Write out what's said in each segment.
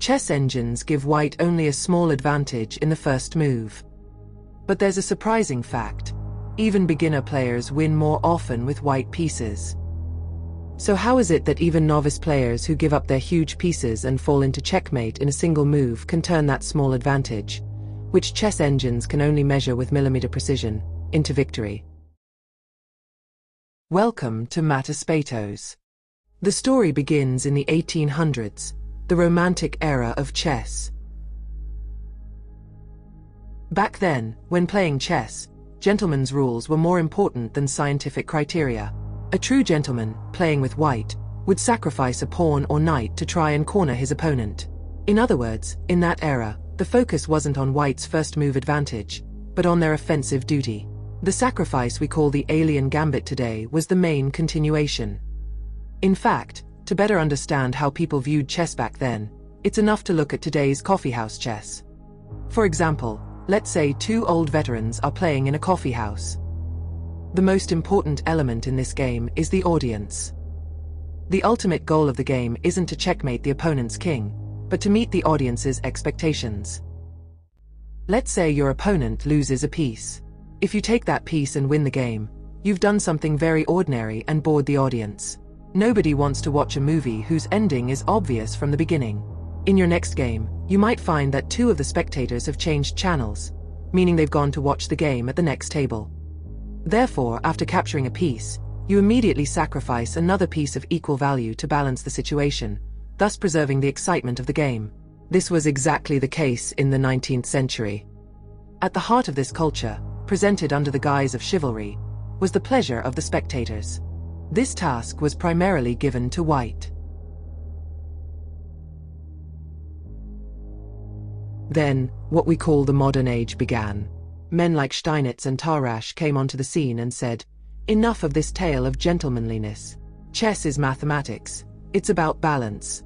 Chess engines give white only a small advantage in the first move. But there's a surprising fact. Even beginner players win more often with white pieces. So how is it that even novice players who give up their huge pieces and fall into checkmate in a single move can turn that small advantage, which chess engines can only measure with millimeter precision, into victory? Welcome to Mataspatos. The story begins in the 1800s, the romantic era of chess. Back then, when playing chess, gentlemen's rules were more important than scientific criteria. A true gentleman, playing with white, would sacrifice a pawn or knight to try and corner his opponent. In other words, in that era, the focus wasn't on white's first move advantage, but on their offensive duty. The sacrifice we call the alien gambit today was the main continuation. In fact, to better understand how people viewed chess back then, it's enough to look at today's coffeehouse chess. For example, let's say two old veterans are playing in a coffeehouse. The most important element in this game is the audience. The ultimate goal of the game isn't to checkmate the opponent's king, but to meet the audience's expectations. Let's say your opponent loses a piece. If you take that piece and win the game, you've done something very ordinary and bored the audience. Nobody wants to watch a movie whose ending is obvious from the beginning. In your next game, you might find that two of the spectators have changed channels, meaning they've gone to watch the game at the next table. Therefore, after capturing a piece, you immediately sacrifice another piece of equal value to balance the situation, thus preserving the excitement of the game. This was exactly the case in the 19th century. At the heart of this culture, presented under the guise of chivalry, was the pleasure of the spectators. This task was primarily given to white. Then, what we call the modern age began. Men like Steinitz and Tarrasch came onto the scene and said, "Enough of this tale of gentlemanliness. Chess is mathematics. It's about balance."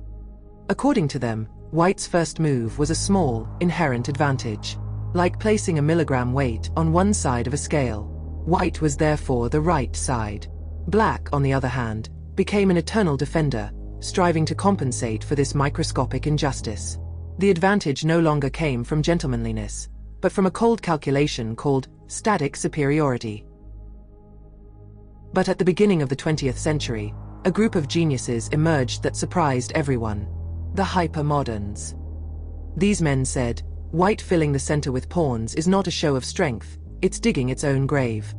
According to them, white's first move was a small, inherent advantage. Like placing a milligram weight on one side of a scale. White was therefore the right side. Black, on the other hand, became an eternal defender, striving to compensate for this microscopic injustice. The advantage no longer came from gentlemanliness, but from a cold calculation called static superiority. But at the beginning of the 20th century, a group of geniuses emerged that surprised everyone: the Hypermoderns. These men said, white filling the center with pawns is not a show of strength, it's digging its own grave.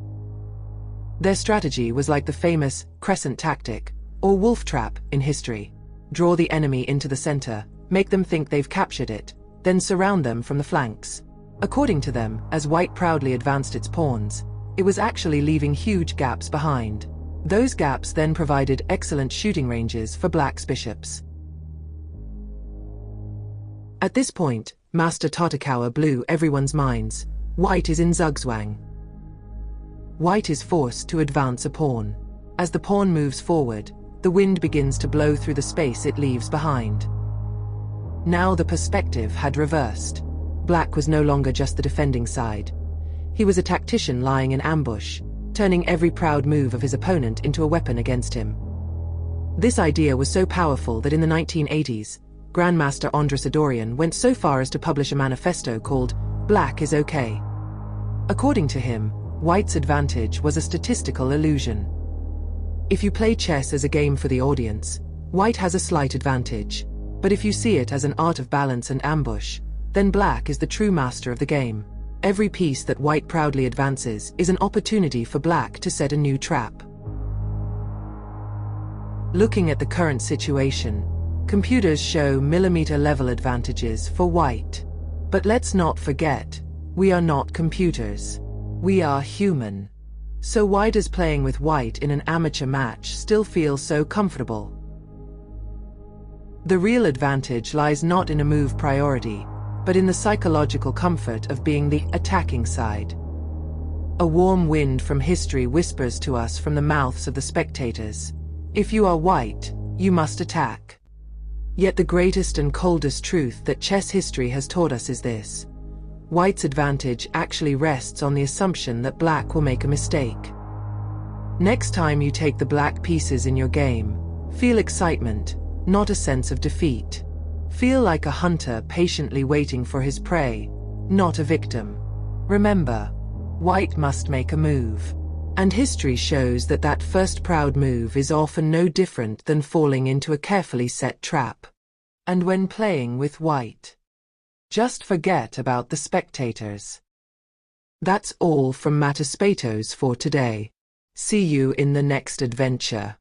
Their strategy was like the famous crescent tactic, or wolf trap, in history. Draw the enemy into the center, make them think they've captured it, then surround them from the flanks. According to them, as white proudly advanced its pawns, it was actually leaving huge gaps behind. Those gaps then provided excellent shooting ranges for black's bishops. At this point, Master Tartakower blew everyone's minds. White is in Zugzwang. White is forced to advance a pawn. As the pawn moves forward, the wind begins to blow through the space it leaves behind. Now the perspective had reversed. Black was no longer just the defending side. He was a tactician lying in ambush, turning every proud move of his opponent into a weapon against him. This idea was so powerful that in the 1980s, Grandmaster Andras Adorian went so far as to publish a manifesto called "Black is Okay." According to him, white's advantage was a statistical illusion. If you play chess as a game for the audience, white has a slight advantage. But if you see it as an art of balance and ambush, then black is the true master of the game. Every piece that white proudly advances is an opportunity for black to set a new trap. Looking at the current situation, computers show millimeter-level advantages for white. But let's not forget, we are not computers. We are human. So why does playing with white in an amateur match still feel so comfortable? The real advantage lies not in a move priority, but in the psychological comfort of being the attacking side. A warm wind from history whispers to us from the mouths of the spectators, if you are white, you must attack. Yet the greatest and coldest truth that chess history has taught us is this: white's advantage actually rests on the assumption that black will make a mistake. Next time you take the black pieces in your game, feel excitement, not a sense of defeat. Feel like a hunter patiently waiting for his prey, not a victim. Remember, white must make a move. And history shows that that first proud move is often no different than falling into a carefully set trap. And when playing with white, just forget about the spectators. That's all from Mataspatos for today. See you in the next adventure.